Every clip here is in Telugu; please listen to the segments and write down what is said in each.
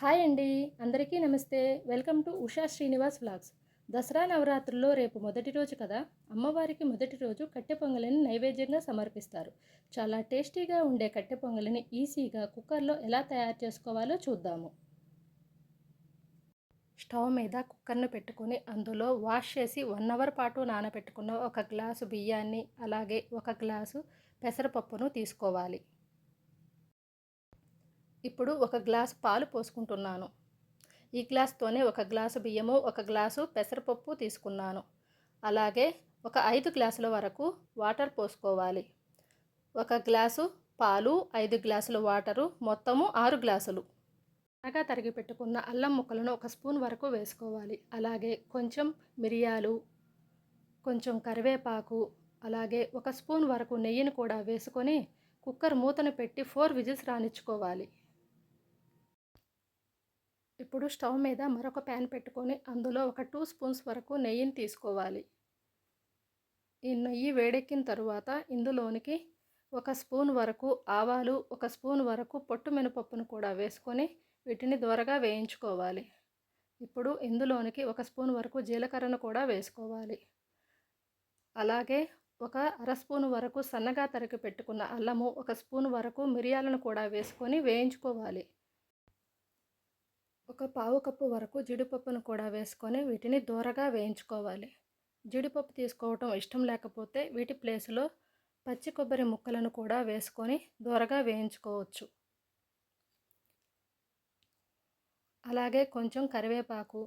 హాయ్ అండి. అందరికీ నమస్తే. Welcome to Usha Srinivas vlogs. Dasara నవరాత్రుల్లో రేపు మొదటి రోజు కదా! అమ్మవారికి మొదటి రోజు కట్టె పొంగలిని నైవేద్యంగా సమర్పిస్తారు. చాలా టేస్టీగా ఉండే కట్టె పొంగలిని ఈజీగా కుక్కర్లో ఎలా తయారు చేసుకోవాలో చూద్దాము. స్టవ్ మీద కుక్కర్‌ని పెట్టుకొని అందులో వాష్ చేసి 1 అవర్ పాటు నానబెట్టుకున్న ఒక గ్లాసు బియ్యాన్ని, అలాగే ఒక గ్లాసు పెసరపప్పును తీసుకోవాలి. ఇప్పుడు ఒక గ్లాసు పాలు పోసుకుంటున్నాను. ఈ గ్లాస్తోనే ఒక గ్లాసు బియ్యము, ఒక గ్లాసు పెసరపప్పు తీసుకున్నాను. అలాగే ఒక 5 గ్లాసుల వరకు వాటర్ పోసుకోవాలి. ఒక గ్లాసు పాలు, 5 గ్లాసుల వాటరు, మొత్తము 6 గ్లాసులు. బాగా తరిగి పెట్టుకున్న అల్లం ముక్కలను ఒక స్పూన్ వరకు వేసుకోవాలి. అలాగే కొంచెం మిరియాలు, కొంచెం కరివేపాకు, అలాగే ఒక స్పూన్ వరకు నెయ్యిని కూడా వేసుకొని కుక్కర్ మూతను పెట్టి 4 విజిల్స్ రానిచ్చుకోవాలి. ఇప్పుడు స్టవ్ మీద మరొక ప్యాన్ పెట్టుకొని అందులో ఒక 2 స్పూన్స్ వరకు నెయ్యిని తీసుకోవాలి. ఈ నెయ్యి వేడెక్కిన తరువాత ఇందులోనికి ఒక స్పూన్ వరకు ఆవాలు, ఒక స్పూన్ వరకు పొట్టు మినపప్పును కూడా వేసుకొని వీటిని దోరగా వేయించుకోవాలి. ఇప్పుడు ఇందులోనికి ఒక స్పూన్ వరకు జీలకర్రను కూడా వేసుకోవాలి. అలాగే ఒక అర స్పూన్ వరకు సన్నగా తరిగి పెట్టుకున్న అల్లము, ఒక స్పూన్ వరకు మిరియాలను కూడా వేసుకొని వేయించుకోవాలి. ఒక పావు కప్పు వరకు జీడిపప్పును కూడా వేసుకొని వీటిని దోరగా వేయించుకోవాలి. జీడిపప్పు తీసుకోవటం ఇష్టం లేకపోతే వీటి ప్లేస్లో పచ్చి కొబ్బరి ముక్కలను కూడా వేసుకొని దోరగా వేయించుకోవచ్చు. అలాగే కొంచెం కరివేపాకు,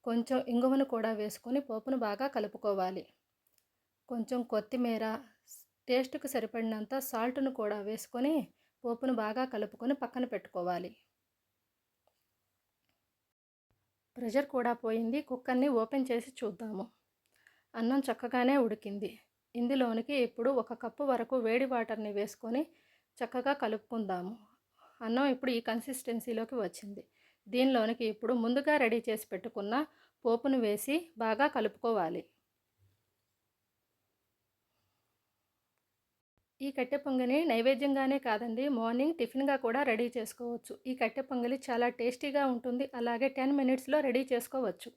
కొంచెం ఇంగువను కూడా వేసుకొని పోపును బాగా కలుపుకోవాలి. కొంచెం కొత్తిమీర, టేస్ట్కి సరిపడినంత సాల్ట్ను కూడా వేసుకొని పోపును బాగా కలుపుకొని పక్కన పెట్టుకోవాలి. ప్రెషర్ కూడా పోయింది. కుక్కర్ని ఓపెన్ చేసి చూద్దాము. అన్నం చక్కగానే ఉడికింది. ఇందులోనికి ఇప్పుడు ఒక కప్పు వరకు వేడి వాటర్ని వేసుకొని చక్కగా కలుపుకుందాము. అన్నం ఇప్పుడు ఈ కన్సిస్టెన్సీలోకి వచ్చింది. దీనిలోనికి ఇప్పుడు ముందుగా రెడీ చేసి పెట్టుకున్న పోపును వేసి బాగా కలుపుకోవాలి. ఈ కట్టె పొంగని నైవేద్యంగానే కాదండి, మార్నింగ్ టిఫిన్గా కూడా రెడీ చేసుకోవచ్చు. ఈ కట్టె పొంగలి చాలా టేస్టీగా ఉంటుంది. అలాగే 10 మినిట్స్లో రెడీ చేసుకోవచ్చు.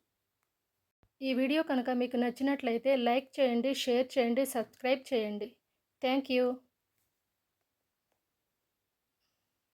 ఈ వీడియో కనుక మీకు నచ్చినట్లయితే లైక్ చేయండి, షేర్ చేయండి, సబ్స్క్రైబ్ చేయండి. Thank you.